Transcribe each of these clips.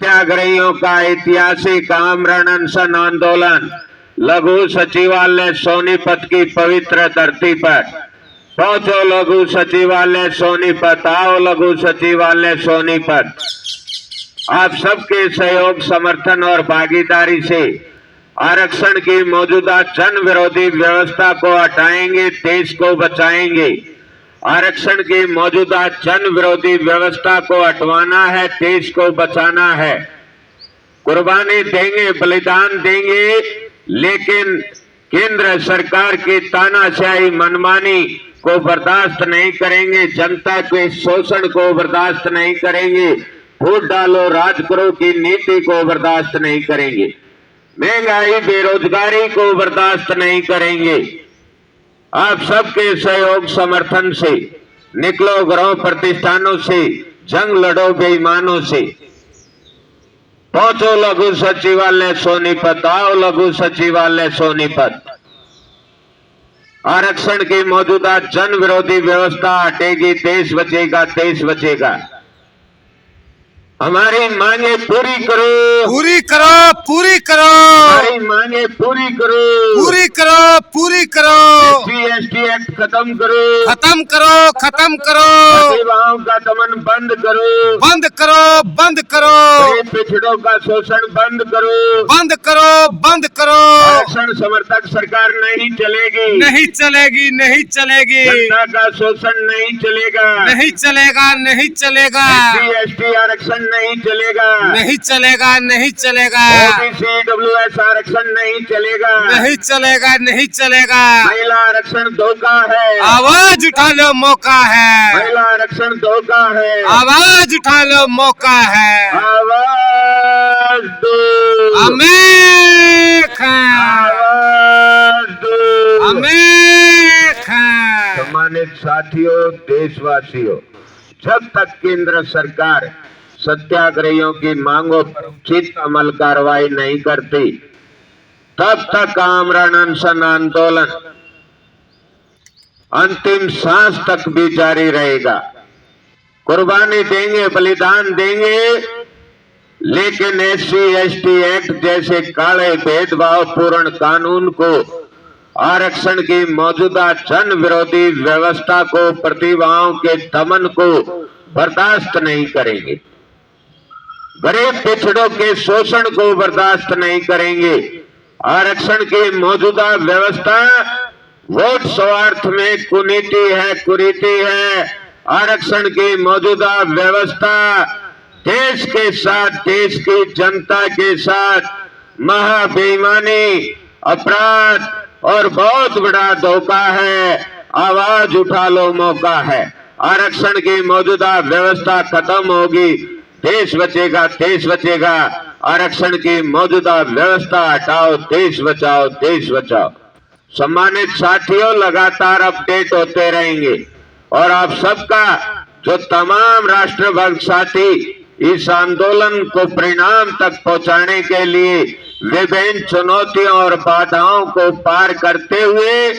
सत्याग्रहियों का ऐतिहासिक आमरण अनशन आंदोलन लघु सचिवालय सोनीपत की पवित्र धरती पर पहुंचो। लघु सचिवालय सोनीपत, आओ लघु सचिवालय सोनीपत। आप सबके सहयोग, समर्थन और भागीदारी से आरक्षण की मौजूदा जन विरोधी व्यवस्था को हटाएंगे, देश को बचाएंगे। आरक्षण की मौजूदा जन विरोधी व्यवस्था को हटवाना है, देश को बचाना है। कुर्बानी देंगे, बलिदान देंगे, लेकिन केंद्र सरकार की तानाशाही मनमानी को बर्दाश्त नहीं करेंगे। जनता के शोषण को बर्दाश्त नहीं करेंगे। वोट डालो राज करो की नीति को बर्दाश्त नहीं करेंगे। महंगाई, बेरोजगारी को बर्दाश्त नहीं करेंगे। आप सबके सहयोग, समर्थन से निकलो, ग्रह प्रतिष्ठानों से जंग लड़ो, बेईमानों से। पहुंचो लघु सचिवालय सोनीपत, आओ लघु सचिवालय सोनीपत। आरक्षण की मौजूदा जन विरोधी व्यवस्था हटेगी, देश बचेगा, देश बचेगा। हमारी मांगे पूरी करो, पूरी करो, पूरी करो। हमारी मांगे पूरी करो, पूरी करो, पूरी करो। SC/ST एक्ट खत्म करो, खत्म करो, खत्म करो। प्रतिभाओं का दमन बंद करो, बंद करो, बंद करो। गरीब पिछड़ों का शोषण बंद करो, बंद करो, बंद करो। आरक्षण समर्थक सरकार नहीं चलेगी, नहीं चलेगी, नहीं चलेगी। जनता का शोषण नहीं चलेगा, नहीं चलेगा, नहीं चलेगा। SC/ST आरक्षण नहीं चलेगा, नहीं चलेगा, नहीं चलेगा। OBC/WS आरक्षण नहीं चलेगा, नहीं चलेगा, नहीं चलेगा। महिला आरक्षण धोखा है, आवाज उठा लो, मौका है। महिला आरक्षण धोखा है, आवाज उठा लो, मौका है। आवाज दो, हमें आवाज दो। हमें सम्मानित साथियों, देशवासियों, जब तक केंद्र सरकार सत्याग्रहियों की मांगों पर उचित अमल कार्रवाई नहीं करती, तब तक आमरण अनशन आंदोलन अंतिम सांस तक भी जारी रहेगा। कुर्बानी देंगे, बलिदान देंगे, लेकिन SC/ST एक्ट जैसे काले भेदभाव पूर्ण कानून को, आरक्षण की मौजूदा जन विरोधी व्यवस्था को, प्रतिभाओं के दमन को बर्दाश्त नहीं करेंगे। गरीब पिछड़ों के शोषण को बर्दाश्त नहीं करेंगे। आरक्षण की मौजूदा व्यवस्था वोट स्वार्थ में कुनीति है, कुरीति है। आरक्षण की मौजूदा व्यवस्था देश के साथ, देश की जनता के साथ महाबेईमानी, अपराध और बहुत बड़ा धोखा है। आवाज उठा लो, मौका है। आरक्षण की मौजूदा व्यवस्था खत्म होगी, देश बचेगा, देश बचेगा। आरक्षण की मौजूदा व्यवस्था हटाओ, देश बचाओ, देश बचाओ। सम्मानित साथियों, लगातार अपडेट होते रहेंगे और आप सबका, जो तमाम राष्ट्रभक्त साथी इस आंदोलन को परिणाम तक पहुंचाने के लिए विभिन्न चुनौतियों और बाधाओं को पार करते हुए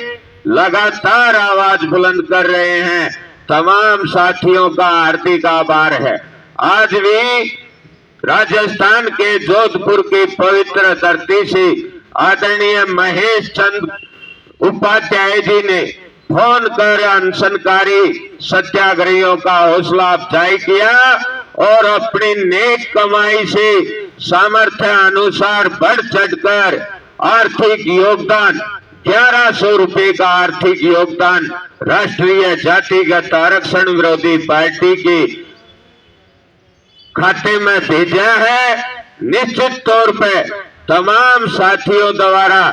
लगातार आवाज बुलंद कर रहे हैं, तमाम साथियों का हार्दिक आभार है। आज भी राजस्थान के जोधपुर की पवित्र धरती से आदरणीय महेश चंद उपाध्याय जी ने फोन कर अनशनकारी सत्याग्रहियों का हौसला अफजाई किया और अपनी नेक कमाई से सामर्थ्य अनुसार बढ़ चढ़कर आर्थिक योगदान 1100 रुपए का आर्थिक योगदान राष्ट्रीय जातिगत आरक्षण विरोधी पार्टी के खाते में भेजा है। निश्चित तौर पे तमाम साथियों द्वारा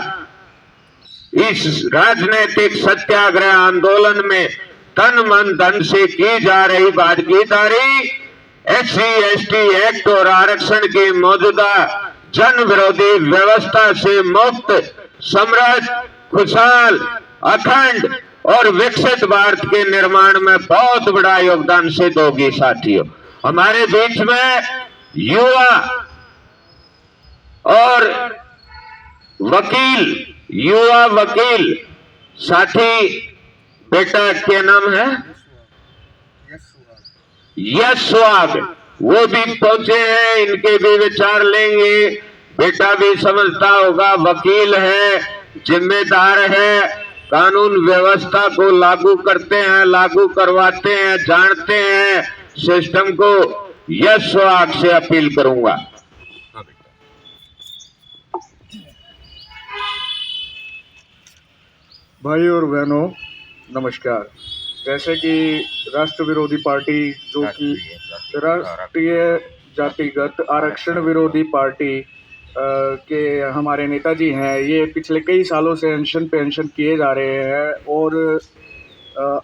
इस राजनीतिक सत्याग्रह आंदोलन में तन मन धन से की जा रही भागीदारी, SC/ST एक्ट और आरक्षण की मौजूदा जन विरोधी व्यवस्था से मुक्त, समृद्ध, खुशहाल, अखंड और विकसित भारत के निर्माण में बहुत बड़ा योगदान सिद्ध होगी। साथियों, हमारे बीच में युवा और वकील, युवा वकील साथी, बेटा क्या नाम है? यश स्वाग, वो भी पहुंचे हैं, इनके भी विचार लेंगे। बेटा भी समझता होगा, वकील है, जिम्मेदार है, कानून व्यवस्था को लागू करते हैं, लागू करवाते हैं, जानते हैं सिस्टम को। यश आपसे अपील करूंगा। भाई और बहनों नमस्कार। जैसे कि राष्ट्र विरोधी पार्टी जो कि राष्ट्रीय जातिगत आरक्षण विरोधी पार्टी के हमारे नेताजी हैं, ये पिछले कई सालों से अनशन पे अनशन किए जा रहे हैं और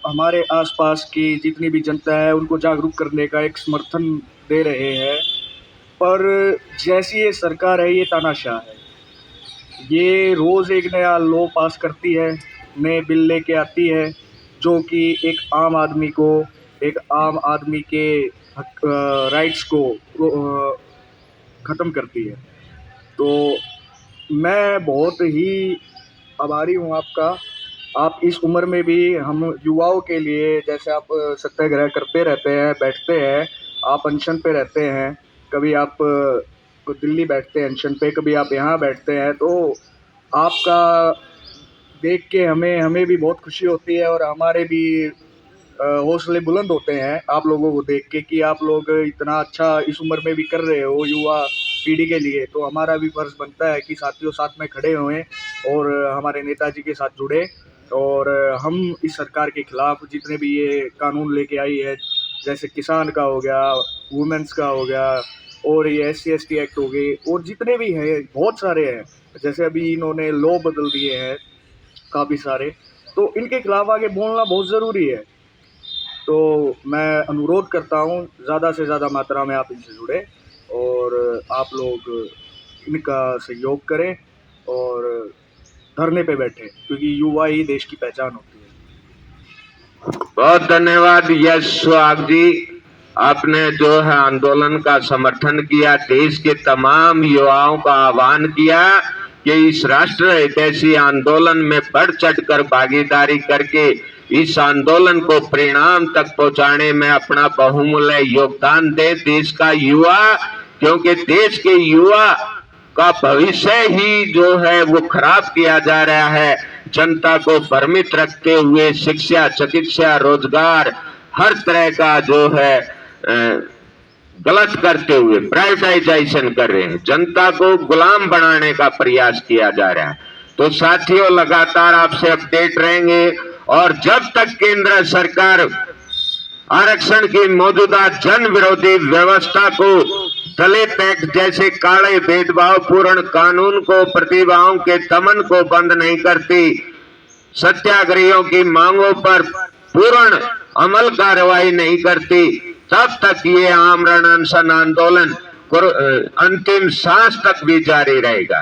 हमारे आसपास की जितनी भी जनता है उनको जागरूक करने का एक समर्थन दे रहे हैं। पर जैसी ये सरकार है, ये तानाशाह है। ये रोज़ एक नया लॉ पास करती है, नए बिल लेके आती है, जो कि एक आम आदमी के राइट्स को ख़त्म करती है। तो मैं बहुत ही आभारी हूँ आपका। आप इस उम्र में भी हम युवाओं के लिए, जैसे आप सत्याग्रह करते रहते हैं, बैठते हैं, आप अनशन पे रहते हैं, कभी आप दिल्ली बैठते हैं अनशन पे, कभी आप यहाँ बैठते हैं, तो आपका देख के हमें भी बहुत खुशी होती है और हमारे भी हौसले बुलंद होते हैं आप लोगों को देख के कि आप लोग इतना अच्छा इस उम्र में भी कर रहे हो युवा पीढ़ी के लिए। तो हमारा भी फर्ज बनता है कि साथियों साथ में खड़े हुए और हमारे नेताजी के साथ जुड़े और हम इस सरकार के खिलाफ जितने भी ये कानून लेके आई है, जैसे किसान का हो गया, वुमेंस का हो गया और ये SC/ST एक्ट हो गए और जितने भी हैं बहुत सारे हैं, जैसे अभी इन्होंने लॉ बदल दिए हैं काफ़ी सारे, तो इनके खिलाफ आगे बोलना बहुत ज़रूरी है। तो मैं अनुरोध करता हूँ ज़्यादा से ज़्यादा मात्रा में आप इनसे जुड़े और आप लोग इनका सहयोग करें और धरने पे बैठे, क्योंकि युवा ही देश की पहचान होती है। बहुत धन्यवाद यश सुहाग जी। आपने जो है आंदोलन का समर्थन किया, देश के तमाम युवाओं का आह्वान किया कि इस राष्ट्र हितैषी आंदोलन में बढ़ चढ़कर भागीदारी करके इस आंदोलन को परिणाम तक पहुंचाने में अपना बहुमूल्य योगदान दे देश का युवा, क्योंकि देश के युवा का भविष्य ही जो है वो खराब किया जा रहा है। जनता को भ्रमित रखते हुए शिक्षा, चिकित्सा, रोजगार हर तरह का जो है गलत करते हुए प्राइवेटाइजेशन कर रहे हैं, जनता को गुलाम बनाने का प्रयास किया जा रहा है। तो साथियों, लगातार आपसे अपडेट रहेंगे और जब तक केंद्र सरकार आरक्षण की मौजूदा जन विरोधी व्यवस्था को, दलित एक्ट जैसे काले भेदभाव पूर्ण कानून को, प्रतिभाओं के दमन को बंद नहीं करती, सत्याग्रहियों की मांगों पर पूर्ण अमल कार्रवाई नहीं करती, तब तक ये आमरण अनशन आंदोलन अंतिम सांस तक भी जारी रहेगा।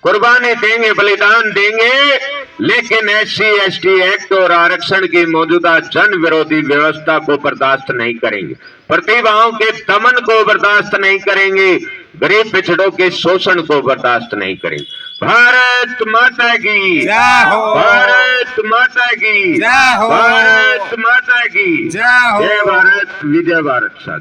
कुर्बानी देंगे, बलिदान देंगे, लेकिन SC/ST एक्ट और आरक्षण की मौजूदा जन विरोधी व्यवस्था को बर्दाश्त नहीं करेंगे, प्रतिभाओं के दमन को बर्दाश्त नहीं करेंगे, गरीब पिछड़ों के शोषण को बर्दाश्त नहीं करेंगे। भारत माता की जय हो। भारत माता की जय हो। भारत माता की जय हो। जय भारत, विजय भारत। साथ